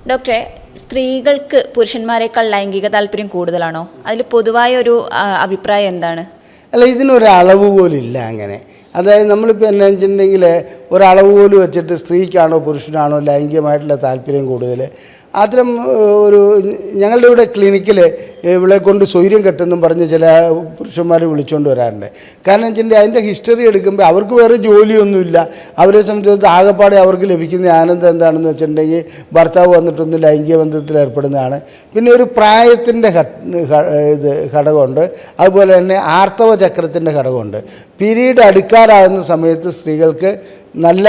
ഡോക്ടറെ, സ്ത്രീകൾക്ക് പുരുഷന്മാരെക്കാൾ ലൈംഗിക താല്പര്യം കൂടുതലാണോ? അതിൽ പൊതുവായ ഒരു അഭിപ്രായം എന്താണ്? അല്ല, ഇതിനൊരളവ് പോലും ഇല്ല അങ്ങനെ. അതായത് നമ്മളിപ്പോൾ എന്നാ വെച്ചിട്ടുണ്ടെങ്കിൽ ഒരളവ് പോലും വെച്ചിട്ട് സ്ത്രീക്കാണോ പുരുഷനാണോ ലൈംഗികമായിട്ടുള്ള താല്പര്യം കൂടുതൽ, അത്തരം ഒരു ഞങ്ങളുടെ ഇവിടെ ക്ലിനിക്കിൽ ഇവളെ കൊണ്ട് സ്വൈര്യം കെട്ടെന്നും പറഞ്ഞ് ചില പുരുഷന്മാർ വിളിച്ചുകൊണ്ട് വരാറുണ്ട്. കാരണം വെച്ചിട്ടുണ്ടെങ്കിൽ അതിൻ്റെ ഹിസ്റ്ററി എടുക്കുമ്പോൾ അവർക്ക് വേറെ ജോലിയൊന്നുമില്ല. അവരെ സംബന്ധിച്ച് ആകെപ്പാടെ അവർക്ക് ലഭിക്കുന്ന ആനന്ദം എന്താണെന്ന് വെച്ചിട്ടുണ്ടെങ്കിൽ ഭർത്താവ് വന്നിട്ടൊന്ന് ലൈംഗിക ബന്ധത്തിൽ ഏർപ്പെടുന്നതാണ്. പിന്നെ ഒരു പ്രായത്തിൻ്റെ ഘടകമുണ്ട്. അതുപോലെ തന്നെ ആർത്തവ ചക്രത്തിൻ്റെ ഘടകമുണ്ട്. പീരീഡ് അടുക്കാറാകുന്ന സമയത്ത് സ്ത്രീകൾക്ക് നല്ല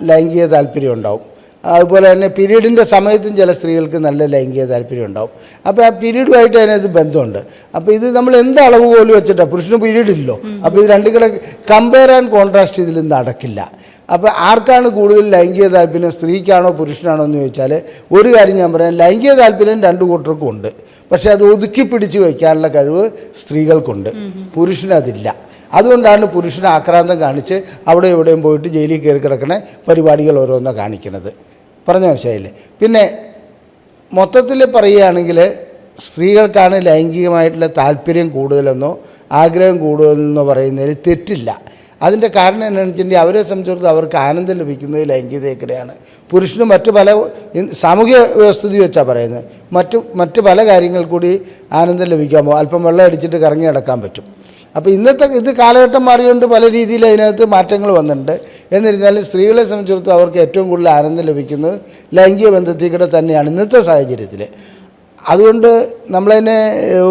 ലൈംഗിക താല്പര്യം ഉണ്ടാവും. അതുപോലെ തന്നെ പീരീഡിൻ്റെ സമയത്തും ചില സ്ത്രീകൾക്ക് നല്ല ലൈംഗിക താല്പര്യം ഉണ്ടാവും. അപ്പോൾ ആ പീരീഡുമായിട്ട് അതിനകത്ത് ബന്ധമുണ്ട്. അപ്പോൾ ഇത് നമ്മൾ എന്ത് അളവ് പോലും വെച്ചിട്ടാണ്, പുരുഷന് പീരീഡ് ഇല്ലല്ലോ, അപ്പോൾ ഇത് രണ്ടും കൂടെ കമ്പയർ ആൻഡ് കോൺട്രാസ്റ്റ് ഇതിൽ നടക്കില്ല. അപ്പോൾ ആർക്കാണ് കൂടുതൽ ലൈംഗിക താല്പര്യം, സ്ത്രീക്കാണോ പുരുഷനാണോ എന്ന് ചോദിച്ചാൽ ഒരു കാര്യം ഞാൻ പറയാം, ലൈംഗിക താല്പര്യം രണ്ടു കൂട്ടർക്കും ഉണ്ട്. പക്ഷേ അത് ഒതുക്കി പിടിച്ച് വയ്ക്കാനുള്ള കഴിവ് സ്ത്രീകൾക്കുണ്ട്, പുരുഷനതില്ല. അതുകൊണ്ടാണ് പുരുഷന് ആക്രാന്തം കാണിച്ച് അവിടെ എവിടെയും പോയിട്ട് ജയിലിൽ കയറി കിടക്കണ പരിപാടികൾ ഓരോന്നാണ് കാണിക്കുന്നത്. പറഞ്ഞ മനസ്സിലായില്ലേ? പിന്നെ മൊത്തത്തിൽ പറയുകയാണെങ്കിൽ സ്ത്രീകൾക്കാണ് ലൈംഗികമായിട്ടുള്ള താല്പര്യം കൂടുതലെന്നോ ആഗ്രഹം കൂടുതലെന്നോ പറയുന്നതിൽ തെറ്റില്ല. അതിൻ്റെ കാരണം എന്താണെന്ന് വെച്ചിട്ടുണ്ടെങ്കിൽ അവരെ സംബന്ധിച്ചിടത്തോളം അവർക്ക് ആനന്ദം ലഭിക്കുന്നത് ലൈംഗികതയ്ക്കിടെയാണ്. പുരുഷന് മറ്റു പല സാമൂഹ്യ വ്യവസ്ഥിതി വെച്ചാണ് പറയുന്നത്, മറ്റ് പല കാര്യങ്ങൾ കൂടി ആനന്ദം ലഭിക്കാമോ, അല്പം വെള്ളം അടിച്ചിട്ട് കറങ്ങി നടക്കാൻ പറ്റും. അപ്പോൾ ഇന്നത്തെ കാലഘട്ടം മാറിയുകൊണ്ട് പല രീതിയിൽ അതിനകത്ത് മാറ്റങ്ങൾ വന്നിട്ടുണ്ട്. എന്നിരുന്നാലും സ്ത്രീകളെ സംബന്ധിച്ചിടത്തോളം അവർക്ക് ഏറ്റവും കൂടുതൽ ആനന്ദം ലഭിക്കുന്നത് ലൈംഗിക ബന്ധത്തിൽ കൂടെ തന്നെയാണ് ഇന്നത്തെ സാഹചര്യത്തിൽ. അതുകൊണ്ട് നമ്മളതിനെ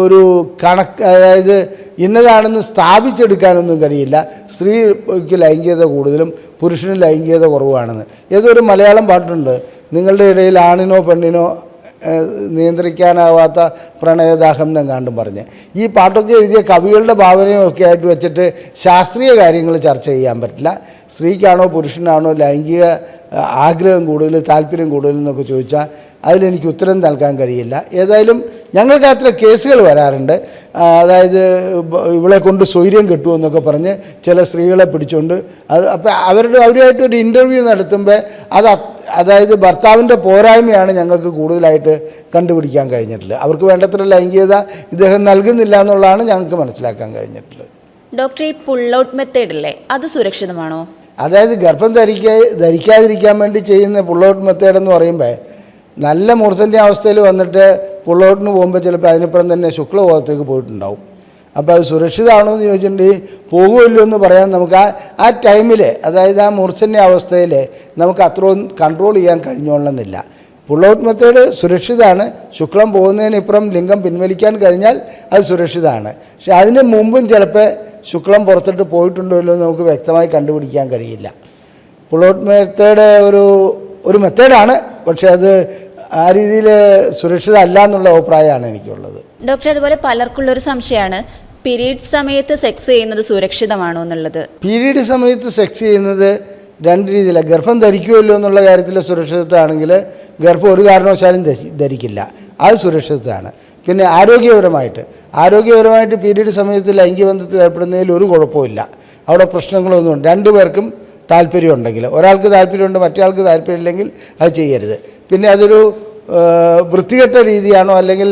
ഒരു കണക്ക്, അതായത് ഇന്നതാണെന്ന് സ്ഥാപിച്ചെടുക്കാനൊന്നും കഴിയില്ല. സ്ത്രീക്ക് ലൈംഗികത കൂടുതലും പുരുഷന് ലൈംഗികത കുറവാണെന്ന്. ഏതൊരു മലയാളം പാട്ടുണ്ട്, നിങ്ങളുടെ ഇടയിൽ ആണിനോ പെണ്ണിനോ നിയന്ത്രിക്കാനാവാത്ത പ്രണയദാഹം എന്നെങ്ങാണ്ടും പറഞ്ഞ്. ഈ പാട്ടൊക്കെ എഴുതിയ കവികളുടെ ഭാവനയൊക്കെ ആയിട്ട് വെച്ചിട്ട് ശാസ്ത്രീയ കാര്യങ്ങൾ ചർച്ച ചെയ്യാൻ പറ്റില്ല. സ്ത്രീക്കാണോ പുരുഷനാണോ ലൈംഗിക ആഗ്രഹം കൂടുതൽ താല്പര്യം കൂടുതൽ എന്നൊക്കെ ചോദിച്ചാൽ അതിലെനിക്ക് ഉത്തരം നൽകാൻ കഴിയില്ല. ഏതായാലും ഞങ്ങൾക്ക് അത്ര കേസുകൾ വരാറുണ്ട്. അതായത് ഇവളെ കൊണ്ട് സ്വൈര്യം കിട്ടുമെന്നൊക്കെ പറഞ്ഞ് ചില സ്ത്രീകളെ പിടിച്ചുകൊണ്ട് അപ്പോൾ അവരുമായിട്ടൊരു ഇൻ്റർവ്യൂ നടത്തുമ്പോൾ അതായത് ഭർത്താവിൻ്റെ പോരായ്മയാണ് ഞങ്ങൾക്ക് കൂടുതലായിട്ട് കണ്ടുപിടിക്കാൻ കഴിഞ്ഞിട്ടുള്ളത്. അവർക്ക് വേണ്ടത്ര ലൈംഗികത ഇദ്ദേഹം നൽകുന്നില്ല എന്നുള്ളതാണ് ഞങ്ങൾക്ക് മനസ്സിലാക്കാൻ കഴിഞ്ഞിട്ടുള്ളത്. ഡോക്ടർ, ഈ പുൾ ഔട്ട് മെത്തേഡില്ലേ, അത് സുരക്ഷിതമാണോ? അതായത് ഗർഭം ധരിക്കാതിരിക്കാൻ വേണ്ടി ചെയ്യുന്ന പുൾ ഔട്ട് മെത്തേഡ് എന്ന് പറയുമ്പോൾ നല്ല മൂർച്ചൻ്റെ അവസ്ഥയിൽ വന്നിട്ട് പുൾ ഔട്ടിന് പോകുമ്പോൾ ചിലപ്പോൾ അതിനപ്പുറം തന്നെ ശുക്ലബോധത്തേക്ക് പോയിട്ടുണ്ടാവും. അപ്പോൾ അത് സുരക്ഷിതമാണോ എന്ന് ചോദിച്ചിട്ടുണ്ടെങ്കിൽ പോകുമല്ലോ എന്ന് പറയാൻ നമുക്ക് ആ ടൈമിൽ, അതായത് ആ മൂർച്ചൻ്റെ അവസ്ഥയിൽ നമുക്ക് അത്രയും കൺട്രോൾ ചെയ്യാൻ കഴിഞ്ഞോളണമെന്നില്ല. പുൾ ഔട്ട് മെത്തേഡ് സുരക്ഷിതമാണ്. ശുക്ലം പോകുന്നതിനിപ്പുറം ലിംഗം പിൻവലിക്കാൻ കഴിഞ്ഞാൽ അത് സുരക്ഷിതമാണ്. പക്ഷെ അതിന് മുമ്പും ചിലപ്പോൾ ശുക്ലം പുറത്തിട്ട് പോയിട്ടുണ്ടോ എന്ന് നമുക്ക് വ്യക്തമായി കണ്ടുപിടിക്കാൻ കഴിയില്ല. പുൾ ഔട്ട് മെത്തേഡ് ഒരു മെത്തേഡാണ്, പക്ഷെ അത് ആ രീതിയിൽ സുരക്ഷിത അല്ല എന്നുള്ള അഭിപ്രായമാണ് എനിക്കുള്ളത്. ഡോക്ടർ, അതുപോലെ പലർക്കുള്ളൊരു സംശയമാണ്, പീരീഡ് സമയത്ത് സെക്സ് ചെയ്യുന്നത് സുരക്ഷിതമാണോ എന്നുള്ളത്. പീരീഡ് സമയത്ത് സെക്സ് ചെയ്യുന്നത് രണ്ട് രീതിയിലാണ്. ഗർഭം ധരിക്കുമല്ലോ എന്നുള്ള കാര്യത്തിൽ സുരക്ഷിതത്വമാണെങ്കിൽ ഗർഭം ഒരു കാരണവശാലും ധരിക്കില്ല, അത് സുരക്ഷിതത്വമാണ്. പിന്നെ ആരോഗ്യപരമായിട്ട് പീരീഡ് സമയത്ത് ലൈംഗിക ബന്ധത്തിൽ ഏർപ്പെടുന്നതിൽ ഒരു കുഴപ്പമില്ല. അവിടെ പ്രശ്നങ്ങളൊന്നുമില്ല. രണ്ടുപേർക്കും താല്പര്യമുണ്ടെങ്കിൽ, ഒരാൾക്ക് താല്പര്യമുണ്ട് മറ്റേ താല്പര്യമില്ലെങ്കിൽ അത് ചെയ്യരുത്. പിന്നെ അതൊരു വൃത്തികെട്ട രീതിയാണോ അല്ലെങ്കിൽ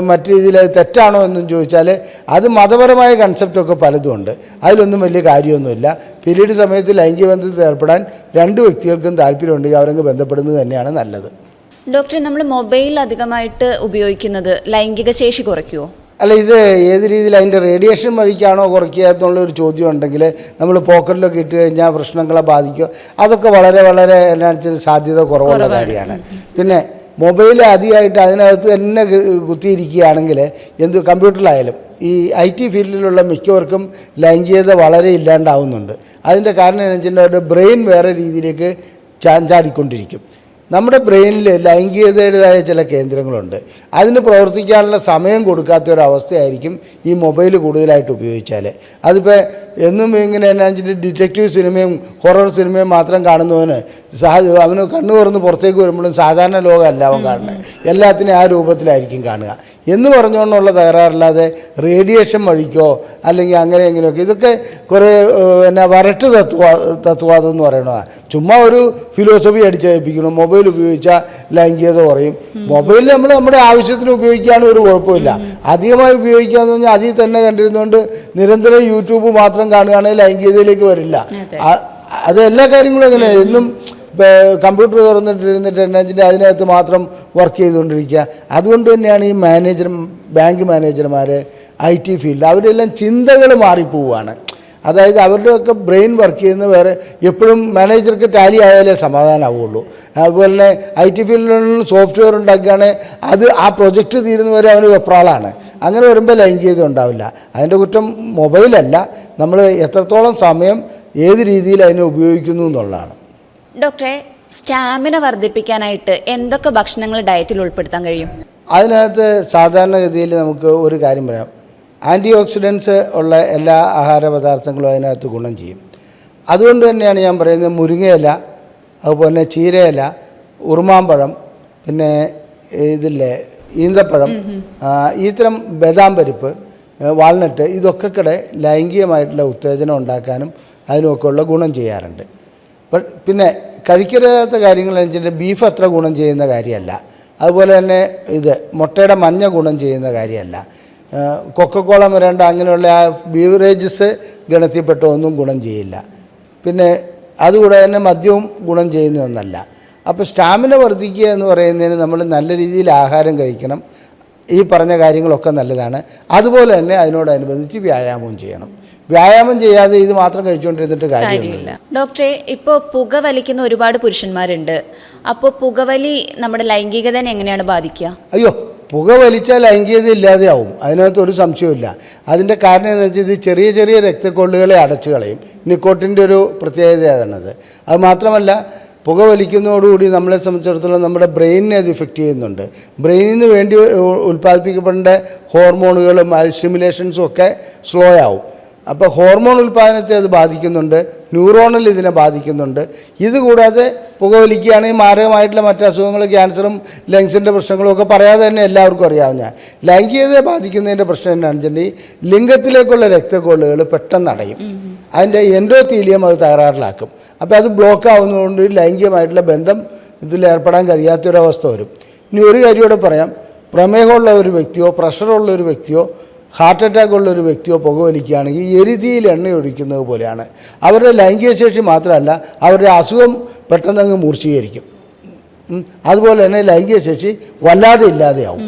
മറ്റു രീതിയിൽ അത് തെറ്റാണോ എന്നും ചോദിച്ചാൽ അത് മതപരമായ കൺസെപ്റ്റൊക്കെ പലതും ഉണ്ട്. അതിലൊന്നും വലിയ കാര്യമൊന്നുമില്ല. പീരീഡ് സമയത്ത് ലൈംഗിക ബന്ധത്തിൽ ഏർപ്പെടാൻ രണ്ട് വ്യക്തികൾക്കും താല്പര്യമുണ്ടെങ്കിൽ അവരങ്ങ് ബന്ധപ്പെടുന്നത് തന്നെയാണ് നല്ലത്. ഡോക്ടർ, നമ്മൾ മൊബൈൽ അധികമായിട്ട് ഉപയോഗിക്കുന്നത് ലൈംഗിക ശേഷി കുറയ്ക്കുമോ? അല്ല, ഇത് ഏത് രീതിയിൽ അതിൻ്റെ റേഡിയേഷൻ വഴിക്കാണോ കുറയ്ക്കുക എന്നുള്ളൊരു ചോദ്യം ഉണ്ടെങ്കിൽ നമ്മൾ പോക്കറ്റിലൊക്കെ ഇട്ട് കഴിഞ്ഞാൽ പ്രശ്നങ്ങളെ ബാധിക്കും. അതൊക്കെ വളരെ വളരെ എന്നാ വെച്ചാൽ സാധ്യത കുറവുള്ള കാര്യമാണ്. പിന്നെ മൊബൈൽ അധികമായിട്ട് അതിനകത്ത് തന്നെ കുത്തിയിരിക്കുകയാണെങ്കിൽ കമ്പ്യൂട്ടറിലായാലും ഈ IT ഫീൽഡിലുള്ള മിക്കവർക്കും ലൈംഗികത വളരെ ഇല്ലാണ്ടാവുന്നുണ്ട്. അതിൻ്റെ കാരണം എന്ന് വെച്ചിട്ടുണ്ടെങ്കിൽ അവരുടെ ബ്രെയിൻ വേറെ രീതിയിലേക്ക് ചാടിക്കൊണ്ടിരിക്കും. നമ്മുടെ ബ്രെയിനിൽ ലൈംഗികതയുടേതായ ചില കേന്ദ്രങ്ങളുണ്ട്. അതിന് പ്രവർത്തിക്കാനുള്ള സമയം കൊടുക്കാത്തൊരവസ്ഥയായിരിക്കും ഈ മൊബൈൽ കൂടുതലായിട്ട് ഉപയോഗിച്ചാൽ. അതിപ്പോൾ എന്നും ഇങ്ങനെ എന്നാ വെച്ചിട്ട് ഡിറ്റക്റ്റീവ് സിനിമയും ഹൊറർ സിനിമയും മാത്രം കാണുന്നവന് അവന് കണ്ണു തുറന്ന് പുറത്തേക്ക് വരുമ്പോഴും സാധാരണ ലോകമല്ല അവൻ കാണുന്നത്, എല്ലാത്തിനും ആ രൂപത്തിലായിരിക്കും കാണുക എന്ന് പറഞ്ഞുകൊണ്ടുള്ള തകരാറില്ലാതെ റേഡിയേഷൻ വഴിക്കോ അല്ലെങ്കിൽ അങ്ങനെ എങ്ങനെയൊക്കെ ഇതൊക്കെ കുറേ വരട്ട് തത്വവാദം എന്ന് പറയണതാണ്. ചുമ്മാ ഒരു ഫിലോസഫി അടിച്ചേൽപ്പിക്കണം, മൊബൈൽ മൊബൈൽ ഉപയോഗിച്ചാൽ ലൈംഗികത കുറയും. മൊബൈൽ നമ്മൾ നമ്മുടെ ആവശ്യത്തിന് ഉപയോഗിക്കുകയാണെങ്കിൽ ഒരു കുഴപ്പമില്ല. അധികമായി ഉപയോഗിക്കാന്ന് പറഞ്ഞാൽ അതിൽ തന്നെ കണ്ടിരുന്നുകൊണ്ട് നിരന്തരം യൂട്യൂബ് മാത്രം കാണുകയാണെങ്കിൽ ലൈംഗികതയിലേക്ക് വരില്ല. അത് എല്ലാ കാര്യങ്ങളും അങ്ങനെ എന്നും കമ്പ്യൂട്ടർ തുറന്നിട്ടിരുന്നിട്ട് എന്നാച്ചിൻ്റെ അതിനകത്ത് മാത്രം വർക്ക് ചെയ്തുകൊണ്ടിരിക്കുക. അതുകൊണ്ട് തന്നെയാണ് ഈ ബാങ്ക് മാനേജർമാർ, IT ഫീൽഡ് അവരെല്ലാം ചിന്തകൾ മാറിപ്പോവുകയാണ്. അതായത് അവരുടെയൊക്കെ ബ്രെയിൻ വർക്ക് ചെയ്യുന്ന വേറെ, എപ്പോഴും മാനേജർക്ക് ടാലി ആയാലേ സമാധാനമാവുള്ളൂ. അതുപോലെ തന്നെ IT ഫീൽഡിൽ സോഫ്റ്റ്വെയർ ഉണ്ടാക്കുകയാണെങ്കിൽ അത് ആ പ്രൊജക്റ്റ് തീരുന്നവരെ അവന് വെപ്രാളാണ്. അങ്ങനെ വരുമ്പോൾ ലൈംഗികത ഉണ്ടാവില്ല. അതിൻ്റെ കുറ്റം മൊബൈലല്ല, നമ്മൾ എത്രത്തോളം സമയം ഏത് രീതിയിൽ അതിനെ ഉപയോഗിക്കുന്നു എന്നുള്ളതാണ്. ഡോക്ടറെ, സ്റ്റാമിന വർദ്ധിപ്പിക്കാനായിട്ട് എന്തൊക്കെ ഭക്ഷണങ്ങൾ ഡയറ്റിൽ ഉൾപ്പെടുത്താൻ കഴിയും? അതിനകത്ത് സാധാരണഗതിയിൽ നമുക്ക് ഒരു കാര്യം പറയാം. ആൻറ്റി ഓക്സിഡൻസ് ഉള്ള എല്ലാ ആഹാര പദാർത്ഥങ്ങളും അതിനകത്ത് ഗുണം ചെയ്യും. അതുകൊണ്ട് തന്നെയാണ് ഞാൻ പറയുന്നത് മുരിങ്ങയില, അതുപോലെ തന്നെ ചീരയില, ഉറുമാമ്പഴം, പിന്നെ ഇതില്ലേ ഈന്തപ്പഴം, ഇത്തരം ബദാം പരിപ്പ്, വാൾനട്ട്, ഇതൊക്കെ കൂടെ ലൈംഗികമായിട്ടുള്ള ഉത്തേജനം ഉണ്ടാക്കാനും അതിനുമൊക്കെയുള്ള ഗുണം ചെയ്യാറുണ്ട്. പിന്നെ കഴിക്കരുതാത്ത കാര്യങ്ങൾ എന്ന് വെച്ചിട്ടുണ്ടെങ്കിൽ ബീഫ് അത്ര ഗുണം ചെയ്യുന്ന കാര്യമല്ല. അതുപോലെ തന്നെ മുട്ടയുടെ മഞ്ഞ ഗുണം ചെയ്യുന്ന കാര്യമല്ല. കൊക്കക്കോള, മിറാണ്ട അങ്ങനെയുള്ള ആ ബീവറേജസ് ഗണത്തിൽപ്പെട്ട ഒന്നും ഗുണം ചെയ്യില്ല. പിന്നെ അതുകൂടാതെ തന്നെ മദ്യവും ഗുണം ചെയ്യുന്ന ഒന്നല്ല. അപ്പോൾ സ്റ്റാമിന വർദ്ധിക്കുക എന്ന് പറയുന്നതിന് നമ്മൾ നല്ല രീതിയിൽ ആഹാരം കഴിക്കണം. ഈ പറഞ്ഞ കാര്യങ്ങളൊക്കെ നല്ലതാണ്. അതുപോലെ തന്നെ അതിനോടനുബന്ധിച്ച് വ്യായാമവും ചെയ്യണം. വ്യായാമം ചെയ്യാതെ ഇത് മാത്രം കഴിച്ചുകൊണ്ടിരുന്നിട്ട് കാര്യമില്ല. ഡോക്ടറെ, ഇപ്പോൾ പുകവലിക്കുന്ന ഒരുപാട് പുരുഷന്മാരുണ്ട്. അപ്പോൾ പുകവലി നമ്മുടെ ലൈംഗികതനെ എങ്ങനെയാണ് ബാധിക്കുക? അയ്യോ, പുകവലിച്ചാൽ ലൈംഗികത ഇല്ലാതെയാവും, അതിനകത്ത് ഒരു സംശയമില്ല. അതിൻ്റെ കാരണം എന്ന് വെച്ചാൽ ഇത് ചെറിയ ചെറിയ രക്തക്കൊള്ളുകളെ അടച്ചു കളയും. നിക്കോട്ടിൻ്റെ ഒരു പ്രത്യേകത അതാണത്. അത് മാത്രമല്ല, പുകവലിക്കുന്നതോടുകൂടി നമ്മളെ സംബന്ധിച്ചിടത്തോളം നമ്മുടെ ബ്രെയിനിനെ അത് ഇഫക്റ്റ് ചെയ്യുന്നുണ്ട്. ബ്രെയിനിന് വേണ്ടി ഉൽപ്പാദിപ്പിക്കപ്പെടേണ്ട ഹോർമോണുകളും സ്റ്റിമുലേഷൻസും ഒക്കെ സ്ലോ ആവും. അപ്പോൾ ഹോർമോൺ ഉൽപ്പാദനത്തെ അത് ബാധിക്കുന്നുണ്ട്, ന്യൂറോണിൽ ഇതിനെ ബാധിക്കുന്നുണ്ട്. ഇതുകൂടാതെ പുകവലിക്കുകയാണെങ്കിൽ മാരകമായിട്ടുള്ള മറ്റ് അസുഖങ്ങൾ, ക്യാൻസറും ലങ്സിൻ്റെ പ്രശ്നങ്ങളും ഒക്കെ പറയാതെ തന്നെ എല്ലാവർക്കും അറിയാവുന്ന ലൈംഗികതയെ ബാധിക്കുന്നതിൻ്റെ പ്രശ്നം എന്താണെന്ന് വെച്ചിട്ടുണ്ടെങ്കിൽ ലിംഗത്തിലേക്കുള്ള രക്തക്കൊള്ളുകൾ പെട്ടെന്ന് അടയും. അതിൻ്റെ എൻഡോത്തീലിയം അത് തകരാറിലാക്കും. അപ്പോൾ അത് ബ്ലോക്ക് ആവുന്നതുകൊണ്ട് ലൈംഗികമായിട്ടുള്ള ബന്ധം ഇതിലേർപ്പെടാൻ കഴിയാത്തൊരവസ്ഥ വരും. ഇനി ഒരു കാര്യം കൂടെ പറയാം. പ്രമേഹമുള്ള ഒരു വ്യക്തിയോ പ്രഷറുള്ള ഒരു വ്യക്തിയോ ഹാർട്ട് അറ്റാക്ക് ഉള്ള ഒരു വ്യക്തിയോ പുകവലിക്കുകയാണെങ്കിൽ എരുതിയിൽ എണ്ണ ഒഴിക്കുന്നത് പോലെയാണ്. അവരുടെ ലൈംഗിക ശേഷി മാത്രമല്ല, അവരുടെ അസുഖം പെട്ടെന്നങ്ങ് മൂർച്ചീകരിക്കും. അതുപോലെ തന്നെ ലൈംഗിക ശേഷി വല്ലാതെ ഇല്ലാതെയാവും.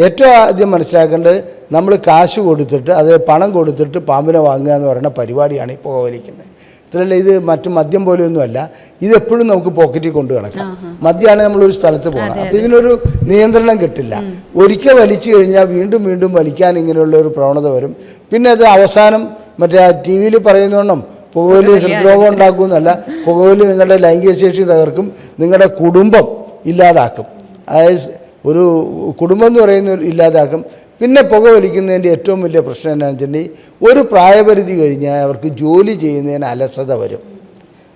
ഏറ്റവും ആദ്യം മനസ്സിലാക്കേണ്ടത്, നമ്മൾ കാശ് കൊടുത്തിട്ട്, അത് പണം കൊടുത്തിട്ട് പാമ്പിനെ വാങ്ങുക എന്ന് പറയുന്ന പരിപാടിയാണ് ഈ പുകവലിക്കുന്നത്. ഇത്രയല്ല, ഇത് മറ്റു മദ്യം പോലെയൊന്നുമല്ല. ഇതെപ്പോഴും നമുക്ക് പോക്കറ്റിൽ കൊണ്ട് കിടക്കാം. മദ്യമാണ് നമ്മളൊരു സ്ഥലത്ത് പോകണം. അപ്പോൾ ഇതിനൊരു നിയന്ത്രണം കിട്ടില്ല. ഒരിക്കൽ വലിച്ചു കഴിഞ്ഞാൽ വീണ്ടും വീണ്ടും വലിക്കാൻ ഇങ്ങനെയുള്ള ഒരു പ്രവണത വരും. പിന്നെ അത് അവസാനം മറ്റേ TV പറയുന്നോണം പുകവലി ഹൃദ്രോഗം ഉണ്ടാക്കുമെന്നല്ല, പുകവലി നിങ്ങളുടെ ലൈംഗിക ശേഷി തകർക്കും, നിങ്ങളുടെ കുടുംബം ഇല്ലാതാക്കും. അതായത് ഒരു കുടുംബം എന്ന് പറയുന്ന ഇല്ലാതാക്കും. പിന്നെ പുകവലിക്കുന്നതിൻ്റെ ഏറ്റവും വലിയ പ്രശ്നം എന്താണെന്ന് വെച്ചിട്ടുണ്ടെങ്കിൽ ഒരു പ്രായപരിധി കഴിഞ്ഞാൽ അവർക്ക് ജോലി ചെയ്യുന്നതിന് അലസത വരും,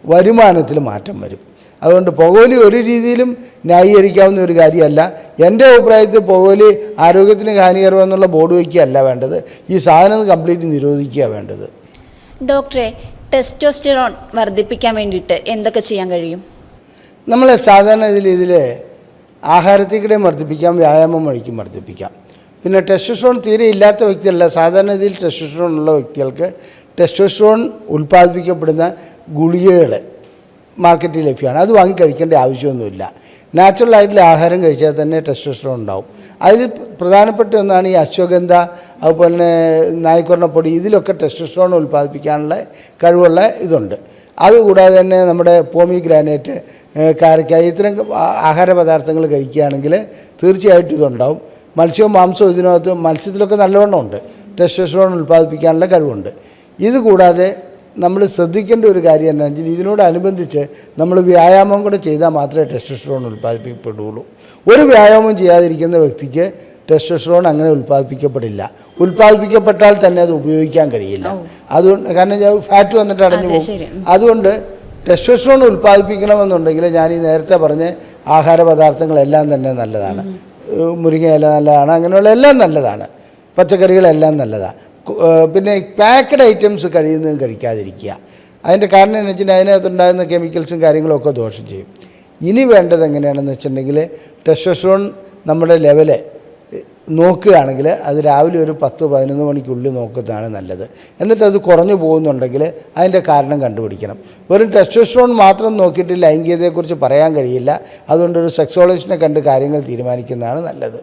വരുമാനത്തിൽ മാറ്റം വരും. അതുകൊണ്ട് പുകവലി ഒരു രീതിയിലും ന്യായീകരിക്കാവുന്ന ഒരു കാര്യമല്ല. എൻ്റെ അഭിപ്രായത്തിൽ പുകവലി ആരോഗ്യത്തിന് ഹാനികരമെന്നുള്ള ബോർഡ് വയ്ക്കുകയല്ല വേണ്ടത്, ഈ സാധനം കംപ്ലീറ്റ് നിരോധിക്കുക വേണ്ടത്. ഡോക്ടറെ, ടെസ്റ്റോസ്റ്റിറോൺ വർദ്ധിപ്പിക്കാൻ വേണ്ടിയിട്ട് എന്തൊക്കെ ചെയ്യാൻ കഴിയും? നമ്മൾ സാധാരണ ഇതിൽ ആഹാരത്തിൽ കൂടെ വർദ്ധിപ്പിക്കാം, വ്യായാമം വഴിക്കും വർദ്ധിപ്പിക്കാം. പിന്നെ ടെസ്റ്റോസ്റ്റിറോൺ തീരെ ഇല്ലാത്ത വ്യക്തിയല്ല, സാധാരണ ഇതിൽ ടെസ്റ്റോസ്റ്റിറോൺ ഉള്ള വ്യക്തികൾക്ക് ടെസ്റ്റോസ്റ്റിറോൺ ഉൽപ്പാദിപ്പിക്കപ്പെടുന്ന ഗുളികകൾ മാർക്കറ്റിൽ ലഭ്യമാണ്. അത് വാങ്ങി കഴിക്കേണ്ട ആവശ്യമൊന്നുമില്ല. നാച്ചുറലായിട്ടുള്ള ആഹാരം കഴിച്ചാൽ തന്നെ ടെസ്റ്റോസ്റ്റിറോൺ ഉണ്ടാവും. അതിൽ പ്രധാനപ്പെട്ട ഒന്നാണ് ഈ അശ്വഗന്ധ, അതുപോലെ തന്നെ നായ്ക്കൊർണപ്പൊടി. ഇതിലൊക്കെ ടെസ്റ്റോസ്റ്റിറോൺ ഉൽപ്പാദിപ്പിക്കാനുള്ള കഴിവുള്ള ഇതുണ്ട്. അതുകൂടാതെ തന്നെ നമ്മുടെ പോമിഗ്രാനേറ്റ്, കാരക്ക, ഇത്തരം ആഹാര പദാർത്ഥങ്ങൾ കഴിക്കുകയാണെങ്കിൽ തീർച്ചയായിട്ടും ഇതുണ്ടാവും. മത്സ്യവും മാംസവും ഇതിനകത്ത്, മത്സ്യത്തിലൊക്കെ നല്ലവണ്ണം ഉണ്ട്, ടെസ്റ്റോസ്റ്റിറോൺ ഉൽപ്പാദിപ്പിക്കാനുള്ള കഴിവുണ്ട്. ഇതുകൂടാതെ നമ്മൾ ശ്രദ്ധിക്കേണ്ട ഒരു കാര്യം എന്താണെന്ന് വെച്ചാൽ ഇതിനോടനുബന്ധിച്ച് നമ്മൾ വ്യായാമം കൂടെ ചെയ്താൽ മാത്രമേ ടെസ്റ്റോസ്റ്റിറോൺ ഉൽപ്പാദിപ്പിക്കപ്പെടുകയുള്ളൂ. ഒരു വ്യായാമം ചെയ്യാതിരിക്കുന്ന വ്യക്തിക്ക് ടെസ്റ്റോസ്റ്റിറോൺ അങ്ങനെ ഉൽപ്പാദിപ്പിക്കപ്പെടില്ല. ഉൽപ്പാദിപ്പിക്കപ്പെട്ടാൽ തന്നെ അത് ഉപയോഗിക്കാൻ കഴിയില്ല. അതുകൊണ്ട് കാരണം ഫാറ്റ് വന്നിട്ട് അടഞ്ഞു പോകും. അതുകൊണ്ട് ടെസ്റ്റോസ്റ്റിറോൺ ഉൽപ്പാദിപ്പിക്കണമെന്നുണ്ടെങ്കിൽ ഞാൻ ഈ നേരത്തെ പറഞ്ഞ ആഹാര പദാർത്ഥങ്ങളെല്ലാം തന്നെ നല്ലതാണ്. മുരിങ്ങയില നല്ലതാണ്, അങ്ങനെയുള്ള എല്ലാം നല്ലതാണ്, പച്ചക്കറികളെല്ലാം നല്ലതാണ്. പിന്നെ പാക്കഡ് ഐറ്റംസ് കഴിയുന്നതും കഴിക്കാതിരിക്കുക. അതിൻ്റെ കാരണം എന്ന് വെച്ചിട്ടുണ്ടെങ്കിൽ അതിനകത്തുണ്ടാകുന്ന കെമിക്കൽസും കാര്യങ്ങളൊക്കെ ദോഷം ചെയ്യും. ഇനി വേണ്ടത് എങ്ങനെയാണെന്ന് വെച്ചിട്ടുണ്ടെങ്കിൽ ടെസ്റ്റോസ്റ്ററോൺ നമ്മുടെ ലെവല് നോക്കുകയാണെങ്കിൽ അത് രാവിലെ ഒരു 10-11 മണിക്കുള്ളിൽ നോക്കുന്നതാണ് നല്ലത്. എന്നിട്ട് അത് കുറഞ്ഞു പോകുന്നുണ്ടെങ്കിൽ അതിൻ്റെ കാരണം കണ്ടുപിടിക്കണം. വെറും ടെസ്റ്റോസ്റ്ററോൺ മാത്രം നോക്കിയിട്ട് ലൈംഗികതയെക്കുറിച്ച് പറയാൻ കഴിയില്ല. അതുകൊണ്ടൊരു സെക്സോളജിസ്റ്റിനെ കണ്ട് കാര്യങ്ങൾ തീരുമാനിക്കുന്നതാണ് നല്ലത്.